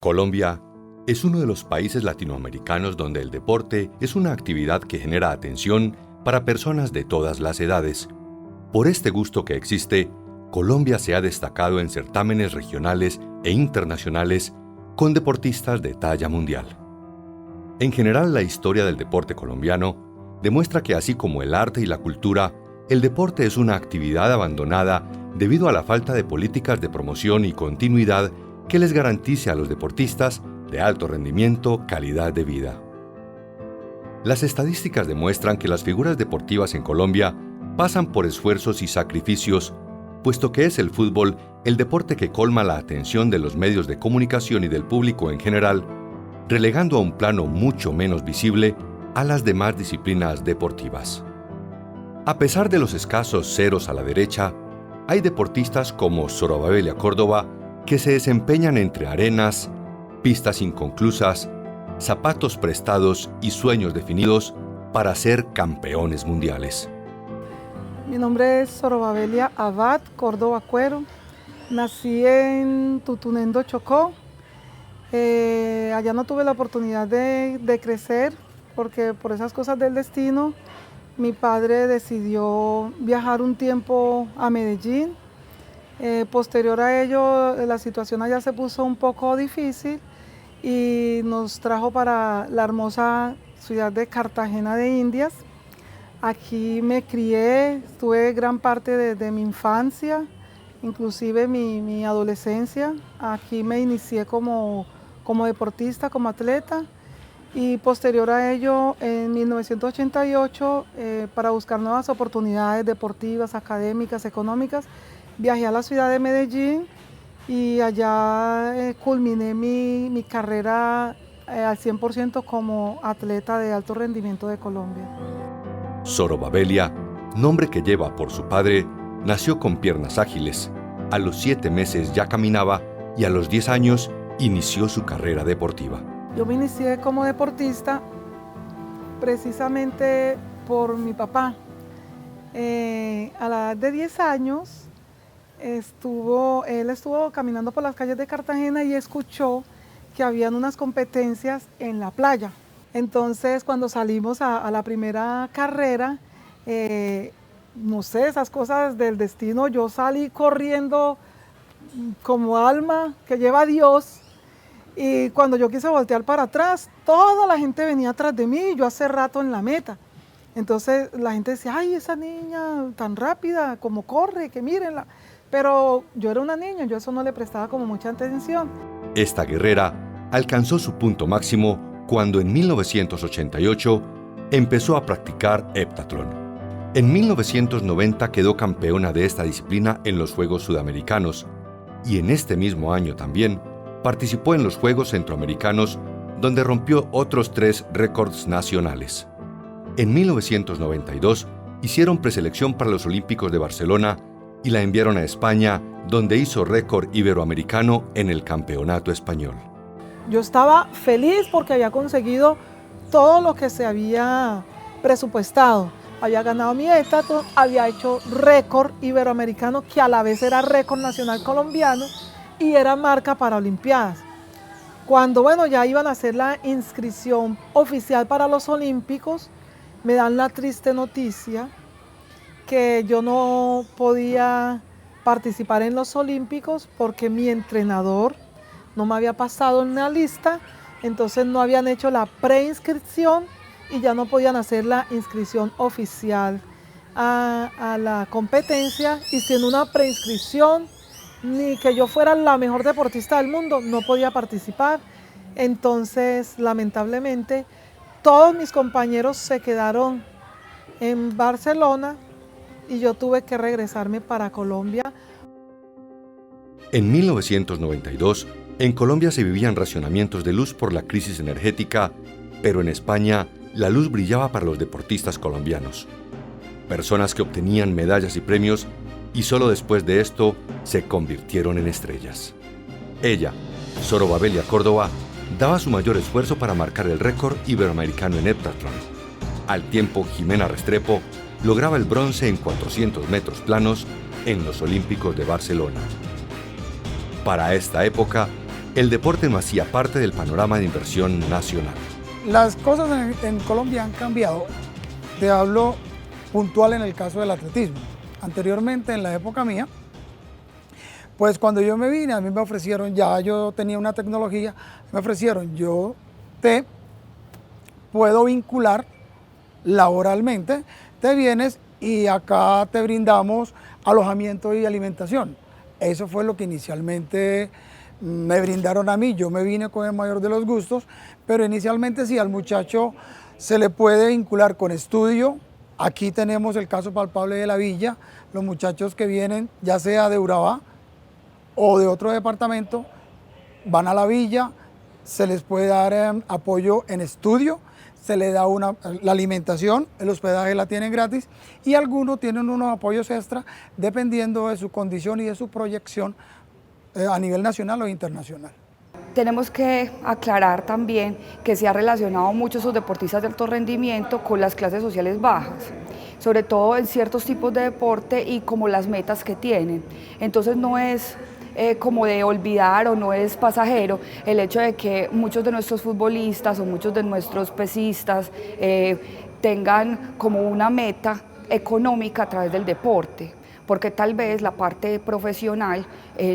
Colombia es uno de los países latinoamericanos donde el deporte es una actividad que genera atención para personas de todas las edades. Por este gusto que existe, Colombia se ha destacado en certámenes regionales e internacionales con deportistas de talla mundial. En general, la historia del deporte colombiano demuestra que así como el arte y la cultura, el deporte es una actividad abandonada debido a la falta de políticas de promoción y continuidad que les garantice a los deportistas de alto rendimiento calidad de vida. Las estadísticas demuestran que las figuras deportivas en Colombia pasan por esfuerzos y sacrificios, puesto que es el fútbol el deporte que colma la atención de los medios de comunicación y del público en general, relegando a un plano mucho menos visible a las demás disciplinas deportivas. A pesar de los escasos ceros a la derecha, hay deportistas como Sorobabelia Córdoba que se desempeñan entre arenas, pistas inconclusas, zapatos prestados y sueños definidos para ser campeones mundiales. Mi nombre es Sorobabelia Abad Córdoba Cuero. Nací en Tutunendo, Chocó. Allá no tuve la oportunidad de crecer porque por esas cosas del destino mi padre decidió viajar un tiempo a Medellín. Posterior a ello, la situación allá se puso un poco difícil y nos trajo para la hermosa ciudad de Cartagena de Indias. Aquí me crié, estuve gran parte de mi infancia, inclusive mi adolescencia. Aquí me inicié como deportista, como atleta. Y posterior a ello, en 1988, para buscar nuevas oportunidades deportivas, académicas, económicas, viajé a la ciudad de Medellín y allá culminé mi carrera al 100% como atleta de alto rendimiento de Colombia. Sorobabelia, nombre que lleva por su padre, nació con piernas ágiles. A los 7 meses ya caminaba y a los 10 años inició su carrera deportiva. Yo me inicié como deportista precisamente por mi papá. A la edad de 10 años, él estuvo caminando por las calles de Cartagena y escuchó que habían unas competencias en la playa. Entonces, cuando salimos a la primera carrera, no sé, esas cosas del destino, yo salí corriendo como alma que lleva a Dios. Y cuando yo quise voltear para atrás, toda la gente venía atrás de mí y yo hace rato en la meta. Entonces la gente decía, ay, esa niña tan rápida, como corre, que mírenla. Pero yo era una niña, yo eso no le prestaba como mucha atención. Esta guerrera alcanzó su punto máximo cuando en 1988 empezó a practicar heptatlón. En 1990 quedó campeona de esta disciplina en los Juegos Sudamericanos y en este mismo año también participó en los Juegos Centroamericanos, donde rompió otros 3 récords nacionales. En 1992 hicieron preselección para los Olímpicos de Barcelona y la enviaron a España, donde hizo récord iberoamericano en el Campeonato Español. Yo estaba feliz porque había conseguido todo lo que se había presupuestado. Había ganado mi heptatlón, había hecho récord iberoamericano, que a la vez era récord nacional colombiano, y era marca para Olimpiadas. Cuando ya iban a hacer la inscripción oficial para los Olímpicos, me dan la triste noticia que yo no podía participar en los Olímpicos porque mi entrenador no me había pasado en la lista, entonces no habían hecho la preinscripción y ya no podían hacer la inscripción oficial a la competencia, y sin una preinscripción ni que yo fuera la mejor deportista del mundo, no podía participar. Entonces, lamentablemente, todos mis compañeros se quedaron en Barcelona y yo tuve que regresarme para Colombia. En 1992, en Colombia se vivían racionamientos de luz por la crisis energética, pero en España la luz brillaba para los deportistas colombianos. Personas que obtenían medallas y premios y solo después de esto se convirtieron en estrellas. Ella, Sorobabelia Córdoba, daba su mayor esfuerzo para marcar el récord iberoamericano en heptatlón. Al tiempo, Jimena Restrepo lograba el bronce en 400 metros planos en los Olímpicos de Barcelona. Para esta época, el deporte no hacía parte del panorama de inversión nacional. Las cosas en Colombia han cambiado. Te hablo puntual en el caso del atletismo. Anteriormente, en la época mía, pues cuando yo me vine, a mí me ofrecieron, ya yo tenía una tecnología, me ofrecieron, yo te puedo vincular laboralmente, te vienes y acá te brindamos alojamiento y alimentación. Eso fue lo que inicialmente me brindaron a mí. Yo me vine con el mayor de los gustos, pero inicialmente sí, al muchacho se le puede vincular con estudio. Aquí tenemos el caso palpable de La Villa, los muchachos que vienen ya sea de Urabá o de otro departamento, van a La Villa, se les puede dar apoyo en estudio, se les da la alimentación, el hospedaje la tienen gratis y algunos tienen unos apoyos extra dependiendo de su condición y de su proyección a nivel nacional o internacional. Tenemos que aclarar también que se ha relacionado mucho sus deportistas de alto rendimiento con las clases sociales bajas, sobre todo en ciertos tipos de deporte y como las metas que tienen. Entonces no es como de olvidar o no es pasajero el hecho de que muchos de nuestros futbolistas o muchos de nuestros pesistas tengan como una meta económica a través del deporte, porque tal vez la parte profesional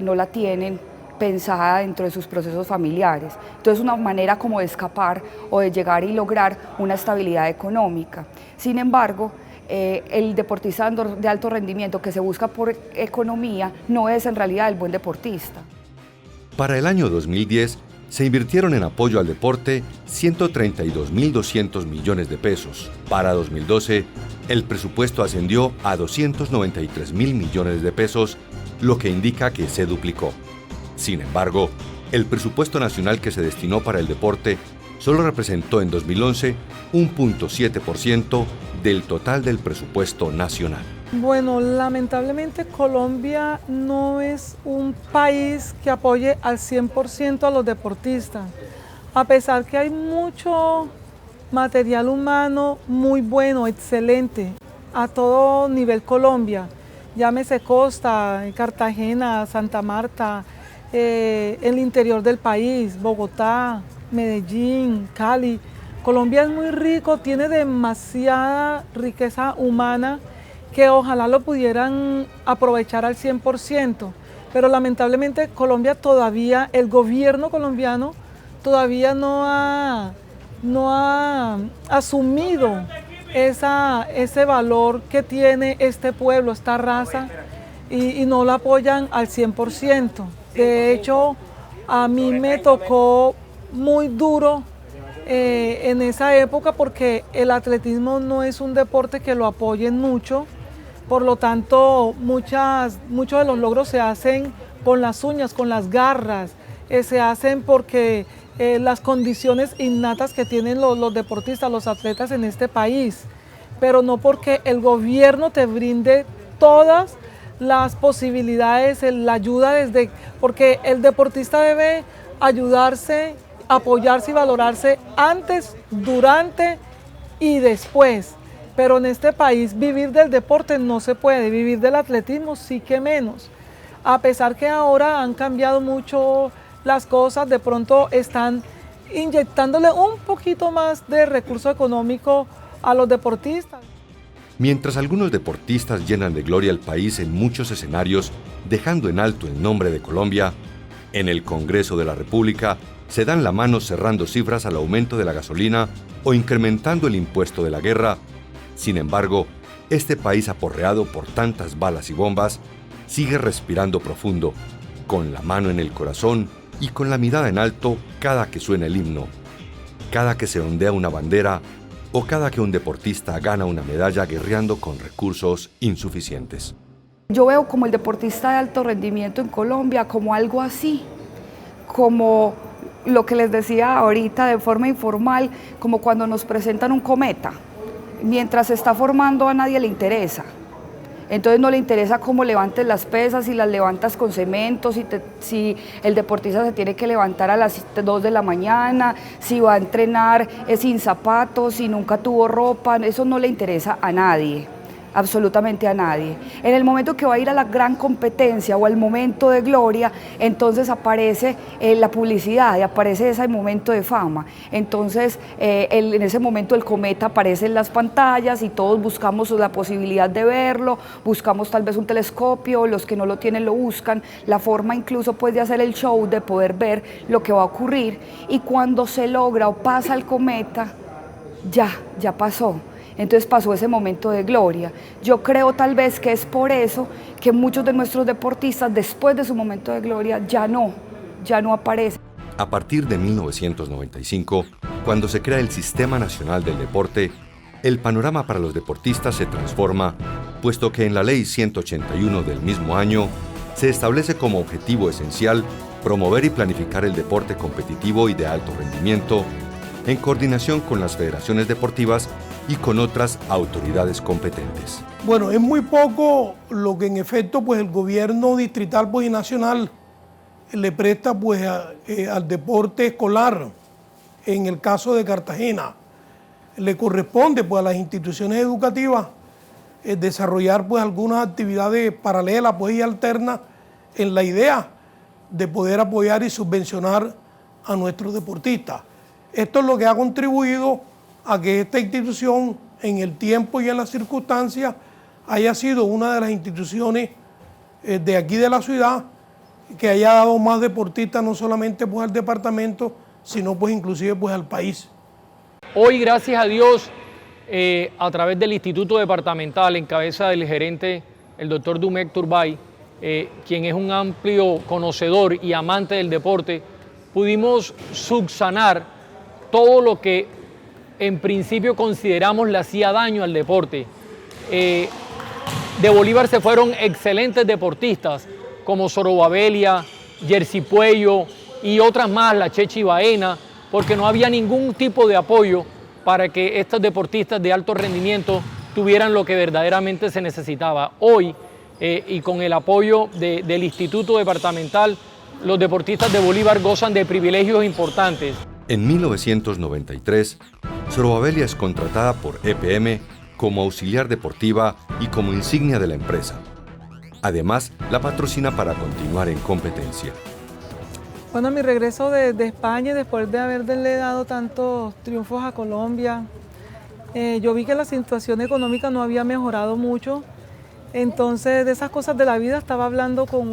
no la tienen pensada dentro de sus procesos familiares. Entonces es una manera como de escapar o de llegar y lograr una estabilidad económica. Sin embargo, el deportista de alto rendimiento que se busca por economía no es en realidad el buen deportista. Para el año 2010 se invirtieron en apoyo al deporte 132.200 millones de pesos. Para 2012, el presupuesto ascendió a 293.000 millones de pesos, lo que indica que se duplicó. Sin embargo, el presupuesto nacional que se destinó para el deporte solo representó en 2011 un 0.7% del total del presupuesto nacional. Bueno, lamentablemente Colombia no es un país que apoye al 100% a los deportistas, a pesar que hay mucho material humano muy bueno, excelente, a todo nivel Colombia, llámese Costa, Cartagena, Santa Marta, el interior del país, Bogotá, Medellín, Cali. Colombia es muy rico, tiene demasiada riqueza humana que ojalá lo pudieran aprovechar al 100%, pero lamentablemente Colombia todavía, el gobierno colombiano todavía no ha asumido ese valor que tiene este pueblo, esta raza, y no lo apoyan al 100%. De hecho, a mí me tocó muy duro en esa época porque el atletismo no es un deporte que lo apoyen mucho, por lo tanto muchos de los logros se hacen con las uñas, con las garras, se hacen porque las condiciones innatas que tienen los deportistas, los atletas en este país, pero no porque el gobierno te brinde todas las posibilidades, la ayuda porque el deportista debe ayudarse, apoyarse y valorarse antes, durante y después. Pero en este país vivir del deporte no se puede, vivir del atletismo sí que menos. A pesar que ahora han cambiado mucho las cosas, de pronto están inyectándole un poquito más de recurso económico a los deportistas. Mientras algunos deportistas llenan de gloria al país en muchos escenarios, dejando en alto el nombre de Colombia, en el Congreso de la República se dan la mano cerrando cifras al aumento de la gasolina o incrementando el impuesto de la guerra. Sin embargo, este país aporreado por tantas balas y bombas sigue respirando profundo, con la mano en el corazón y con la mirada en alto cada que suena el himno, cada que se ondea una bandera o cada que un deportista gana una medalla guerreando con recursos insuficientes. Yo veo como el deportista de alto rendimiento en Colombia como algo así, como lo que les decía ahorita de forma informal, como cuando nos presentan un cometa. Mientras se está formando a nadie le interesa. Entonces no le interesa cómo levantes las pesas, si las levantas con cemento, si el deportista se tiene que levantar a las 2 de la mañana, si va a entrenar sin zapatos, si nunca tuvo ropa, eso no le interesa a nadie. absolutamente a nadie. En el momento que va a ir a la gran competencia o al momento de gloria, entonces aparece la publicidad y aparece ese momento de fama. Entonces, en ese momento el cometa aparece en las pantallas y todos buscamos la posibilidad de verlo, buscamos tal vez un telescopio, los que no lo tienen lo buscan, la forma incluso pues de hacer el show, de poder ver lo que va a ocurrir, y cuando se logra o pasa el cometa, ya pasó. Entonces pasó ese momento de gloria. Yo creo tal vez que es por eso que muchos de nuestros deportistas después de su momento de gloria ya no aparecen. A partir de 1995, cuando se crea el Sistema Nacional del Deporte, el panorama para los deportistas se transforma, puesto que en la Ley 181 del mismo año se establece como objetivo esencial promover y planificar el deporte competitivo y de alto rendimiento en coordinación con las federaciones deportivas y con otras autoridades competentes. Bueno, es muy poco lo que en efecto pues el gobierno distrital pues, y nacional le presta pues al deporte escolar. En el caso de Cartagena, le corresponde pues a las instituciones educativas desarrollar pues algunas actividades paralelas pues y alternas en la idea de poder apoyar y subvencionar a nuestros deportistas. Esto es lo que ha contribuido a que esta institución en el tiempo y en las circunstancias haya sido una de las instituciones de aquí de la ciudad que haya dado más deportistas no solamente pues al departamento, sino pues inclusive pues al país. Hoy, gracias a Dios, a través del Instituto Departamental, en cabeza del gerente, el doctor Dumek Turbay, quien es un amplio conocedor y amante del deporte, pudimos subsanar todo lo que en principio consideramos le hacía daño al deporte. De Bolívar se fueron excelentes deportistas como Sorobabelia, Jersey Puello y otras más, la Chechi Baena, porque no había ningún tipo de apoyo para que estos deportistas de alto rendimiento tuvieran lo que verdaderamente se necesitaba. Hoy, y con el apoyo del Instituto Departamental, los deportistas de Bolívar gozan de privilegios importantes. En 1993, Sorobabelia es contratada por EPM como auxiliar deportiva y como insignia de la empresa. Además, la patrocina para continuar en competencia. Bueno, mi regreso de España, después de haberle dado tantos triunfos a Colombia, yo vi que la situación económica no había mejorado mucho. Entonces, de esas cosas de la vida, estaba hablando con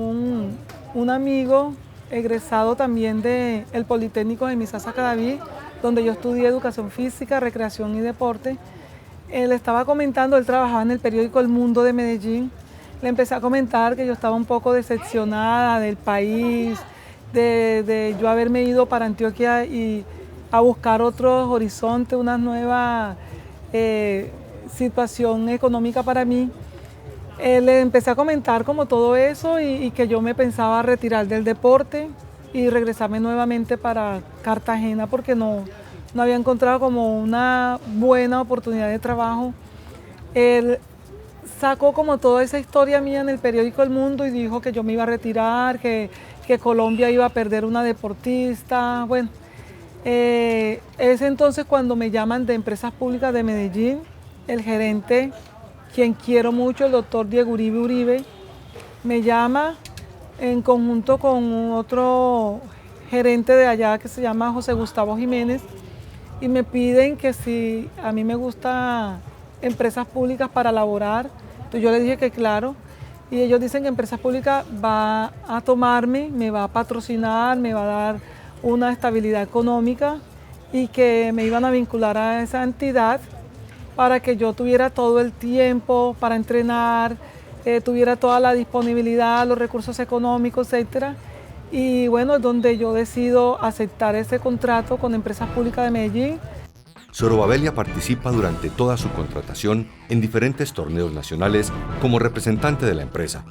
un amigo egresado también del Politécnico de Misasa Cadaví, donde yo estudié educación física, recreación y deporte. Él estaba comentando, él trabajaba en el periódico El Mundo de Medellín. Le empecé a comentar que yo estaba un poco decepcionada del país, de yo haberme ido para Antioquia y a buscar otros horizontes, una nueva situación económica para mí. Le empecé a comentar como todo eso y que yo me pensaba retirar del deporte y regresarme nuevamente para Cartagena porque no había encontrado como una buena oportunidad de trabajo. Él sacó como toda esa historia mía en el periódico El Mundo y dijo que yo me iba a retirar, que Colombia iba a perder una deportista. Bueno, es entonces cuando me llaman de Empresas Públicas de Medellín, el gerente, quien quiero mucho, el doctor Diego Uribe, me llama en conjunto con otro gerente de allá que se llama José Gustavo Jiménez y me piden que si a mí me gusta empresas públicas para laborar. Entonces yo les dije que claro, y ellos dicen que Empresas Públicas va a tomarme, me va a patrocinar, me va a dar una estabilidad económica y que me iban a vincular a esa entidad para que yo tuviera todo el tiempo para entrenar, tuviera toda la disponibilidad, los recursos económicos, etc. Y bueno, es donde yo decido aceptar ese contrato con Empresas Públicas de Medellín. Sorobabelia participa durante toda su contratación en diferentes torneos nacionales como representante de la empresa,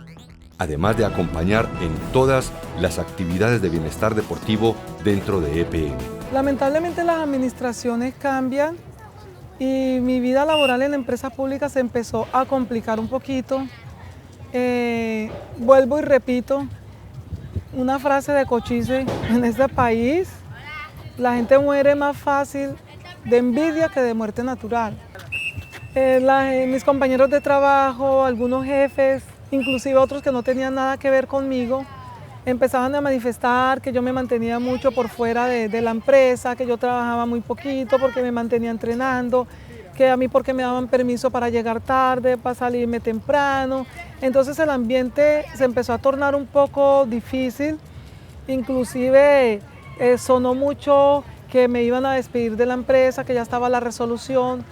además de acompañar en todas las actividades de bienestar deportivo dentro de EPM. Lamentablemente las administraciones cambian y mi vida laboral en empresas públicas se empezó a complicar un poquito. Vuelvo y repito, una frase de Cochise: en este país la gente muere más fácil de envidia que de muerte natural. Mis compañeros de trabajo, algunos jefes, inclusive otros que no tenían nada que ver conmigo, empezaban a manifestar que yo me mantenía mucho por fuera de la empresa, que yo trabajaba muy poquito porque me mantenía entrenando, que a mí porque me daban permiso para llegar tarde, para salirme temprano. Entonces el ambiente se empezó a tornar un poco difícil, inclusive sonó mucho que me iban a despedir de la empresa, que ya estaba la resolución.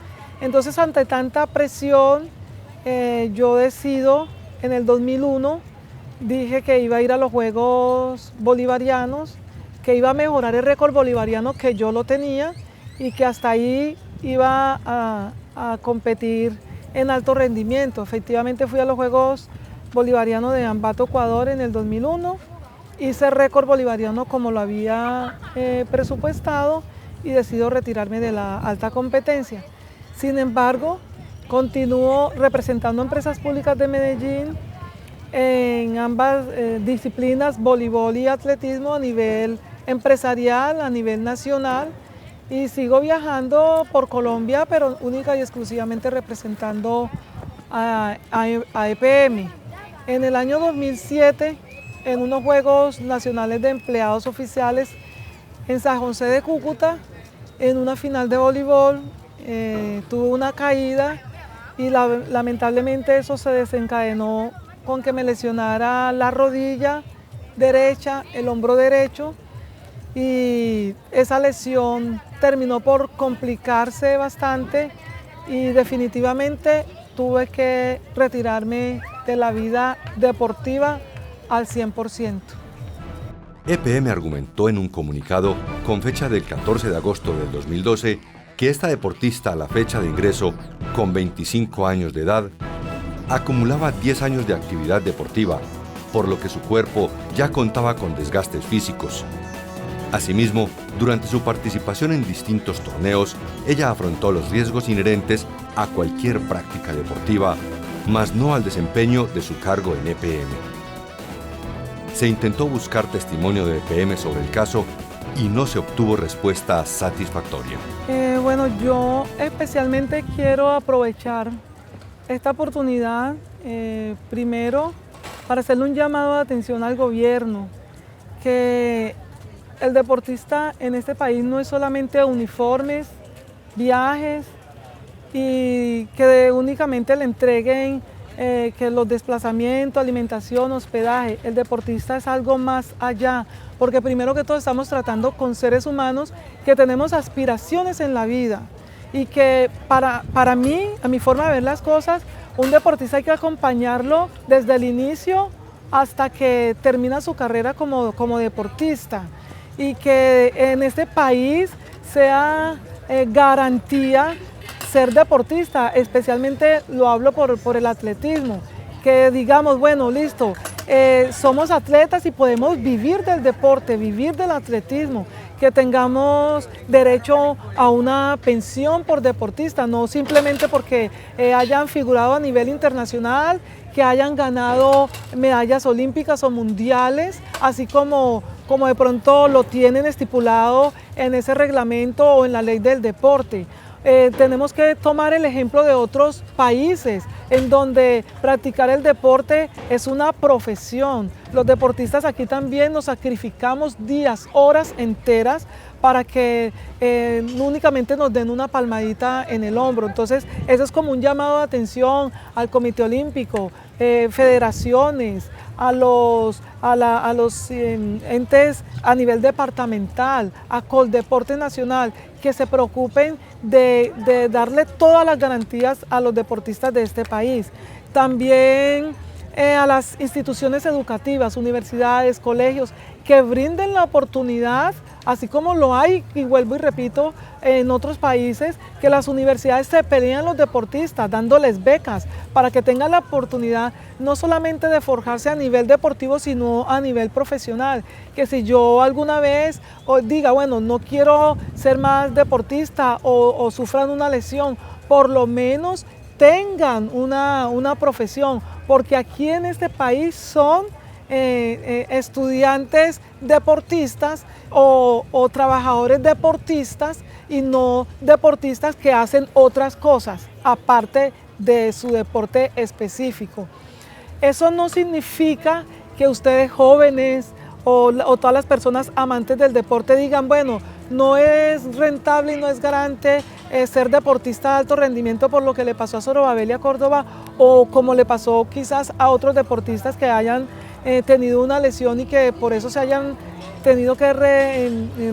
Entonces ante tanta presión, yo decido en el 2001, dije que iba a ir a los Juegos Bolivarianos, que iba a mejorar el récord bolivariano que yo lo tenía y que hasta ahí iba a competir en alto rendimiento. Efectivamente fui a los Juegos Bolivarianos de Ambato, Ecuador en el 2001, hice récord bolivariano como lo había presupuestado y decido retirarme de la alta competencia. Sin embargo, continúo representando empresas públicas de Medellín en ambas disciplinas, voleibol y atletismo, a nivel empresarial, a nivel nacional, y sigo viajando por Colombia, pero única y exclusivamente representando a EPM. En el año 2007, en unos Juegos Nacionales de Empleados Oficiales en San José de Cúcuta, en una final de voleibol, tuve una caída y lamentablemente eso se desencadenó con que me lesionara la rodilla derecha, el hombro derecho, y esa lesión terminó por complicarse bastante y definitivamente tuve que retirarme de la vida deportiva al 100%. EPM argumentó en un comunicado con fecha del 14 de agosto del 2012 que esta deportista a la fecha de ingreso, con 25 años de edad, acumulaba 10 años de actividad deportiva, por lo que su cuerpo ya contaba con desgastes físicos. Asimismo, durante su participación en distintos torneos, ella afrontó los riesgos inherentes a cualquier práctica deportiva, mas no al desempeño de su cargo en EPM. Se intentó buscar testimonio de EPM sobre el caso y no se obtuvo respuesta satisfactoria. Bueno, yo especialmente quiero aprovechar esta oportunidad, primero, para hacerle un llamado de atención al gobierno, que el deportista en este país no es solamente uniformes, viajes y que únicamente le entreguen que los desplazamientos, alimentación, hospedaje. El deportista es algo más allá, porque primero que todo estamos tratando con seres humanos que tenemos aspiraciones en la vida y que para mí, a mi forma de ver las cosas, un deportista hay que acompañarlo desde el inicio hasta que termina su carrera como deportista, y que en este país sea garantía ser deportista, especialmente lo hablo por el atletismo, que digamos, bueno, listo, somos atletas y podemos vivir del deporte, vivir del atletismo, que tengamos derecho a una pensión por deportista, no simplemente porque hayan figurado a nivel internacional, que hayan ganado medallas olímpicas o mundiales, así como de pronto lo tienen estipulado en ese reglamento o en la ley del deporte. Tenemos que tomar el ejemplo de otros países en donde practicar el deporte es una profesión. Los deportistas aquí también nos sacrificamos días, horas enteras para que no únicamente nos den una palmadita en el hombro. Entonces, eso es como un llamado de atención al Comité Olímpico, federaciones, a los entes a nivel departamental, a Coldeporte Nacional, que se preocupen de darle todas las garantías a los deportistas de este país. También a las instituciones educativas, universidades, colegios, que brinden la oportunidad, así como lo hay, y vuelvo y repito, en otros países, que las universidades se pelean a los deportistas, dándoles becas, para que tengan la oportunidad no solamente de forjarse a nivel deportivo, sino a nivel profesional. Que si yo alguna vez diga, bueno, no quiero ser más deportista o sufran una lesión, por lo menos tengan una profesión, porque aquí en este país son estudiantes deportistas o trabajadores deportistas y no deportistas que hacen otras cosas aparte de su deporte específico. Eso no significa que ustedes jóvenes o todas las personas amantes del deporte digan, bueno, no es rentable y no es garante ser deportista de alto rendimiento por lo que le pasó a Sorobabelia Córdoba o como le pasó quizás a otros deportistas que hayan tenido una lesión y que por eso se hayan tenido que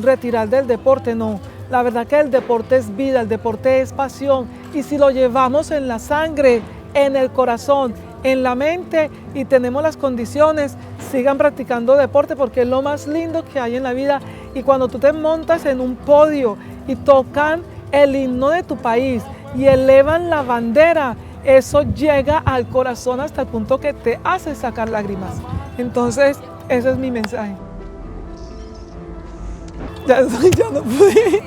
retirar del deporte. No, la verdad que el deporte es vida, el deporte es pasión y si lo llevamos en la sangre, en el corazón, en la mente y tenemos las condiciones, sigan practicando deporte porque es lo más lindo que hay en la vida. Y cuando tú te montas en un podio y tocan el himno de tu país y elevan la bandera, eso llega al corazón hasta el punto que te hace sacar lágrimas. Entonces, ese es mi mensaje. Ya no pude.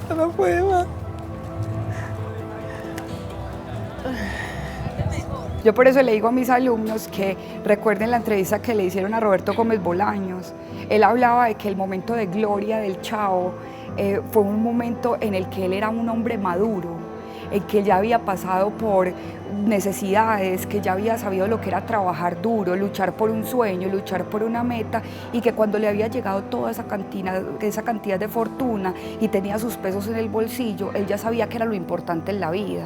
Ya no pude más. Yo por eso le digo a mis alumnos que recuerden la entrevista que le hicieron a Roberto Gómez Bolaños. Él hablaba de que el momento de gloria del Chavo fue un momento en el que él era un hombre maduro, en que ya había pasado por necesidades, que ya había sabido lo que era trabajar duro, luchar por un sueño, luchar por una meta y que cuando le había llegado toda esa cantidad de fortuna y tenía sus pesos en el bolsillo, él ya sabía que era lo importante en la vida.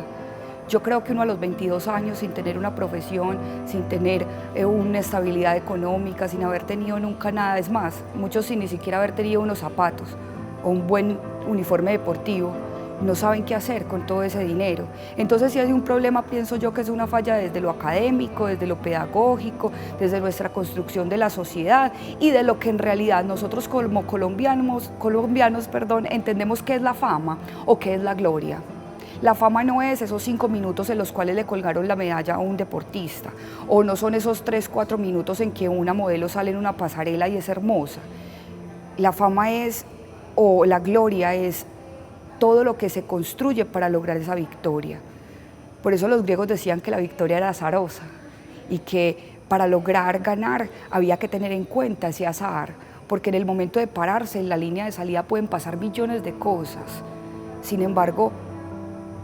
Yo creo que uno a los 22 años, sin tener una profesión, sin tener una estabilidad económica, sin haber tenido nunca nada, es más, muchos sin ni siquiera haber tenido unos zapatos o un buen uniforme deportivo, no saben qué hacer con todo ese dinero. Entonces si hay un problema, pienso yo que es una falla desde lo académico, desde lo pedagógico, desde nuestra construcción de la sociedad y de lo que en realidad nosotros como colombianos, entendemos qué es la fama o qué es la gloria. La fama no es esos 5 minutos en los cuales le colgaron la medalla a un deportista, o no son esos 3-4 minutos en que una modelo sale en una pasarela y es hermosa. La fama es, o la gloria es, todo lo que se construye para lograr esa victoria. Por eso los griegos decían que la victoria era azarosa y que para lograr ganar había que tener en cuenta ese azar, porque en el momento de pararse en la línea de salida pueden pasar millones de cosas. Sin embargo,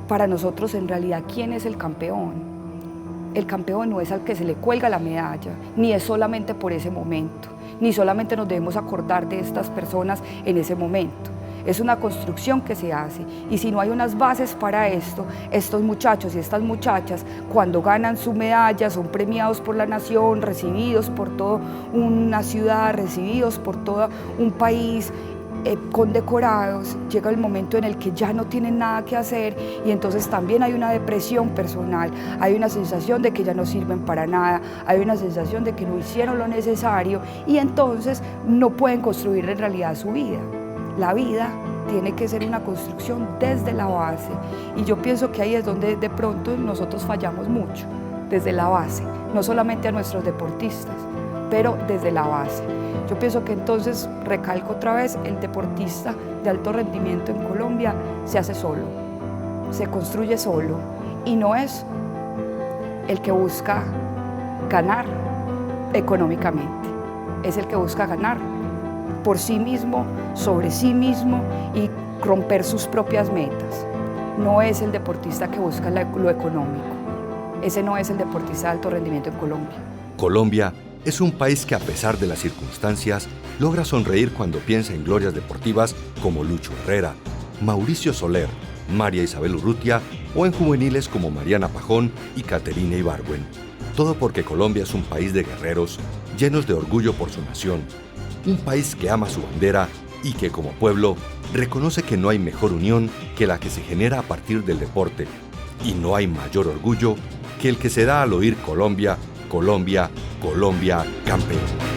para nosotros en realidad, ¿quién es el campeón? El campeón no es al que se le cuelga la medalla, ni es solamente por ese momento, ni solamente nos debemos acordar de estas personas en ese momento. Es una construcción que se hace y si no hay unas bases para esto, estos muchachos y estas muchachas cuando ganan su medalla son premiados por la nación, recibidos por toda una ciudad, recibidos por todo un país, condecorados, llega el momento en el que ya no tienen nada que hacer y entonces también hay una depresión personal, hay una sensación de que ya no sirven para nada, hay una sensación de que no hicieron lo necesario y entonces no pueden construir en realidad su vida. La vida tiene que ser una construcción desde la base y yo pienso que ahí es donde de pronto nosotros fallamos mucho, desde la base, no solamente a nuestros deportistas, pero desde la base. Yo pienso que entonces, recalco otra vez, el deportista de alto rendimiento en Colombia se hace solo, se construye solo y no es el que busca ganar económicamente, es el que busca ganar por sí mismo, sobre sí mismo y romper sus propias metas. No es el deportista que busca lo económico, ese no es el deportista de alto rendimiento en Colombia. Colombia es un país que a pesar de las circunstancias logra sonreír cuando piensa en glorias deportivas como Lucho Herrera, Mauricio Soler, María Isabel Urrutia o en juveniles como Mariana Pajón y Caterina Ibargüen. Todo porque Colombia es un país de guerreros llenos de orgullo por su nación, un país que ama su bandera y que como pueblo reconoce que no hay mejor unión que la que se genera a partir del deporte y no hay mayor orgullo que el que se da al oír Colombia, Colombia, Colombia, campeón.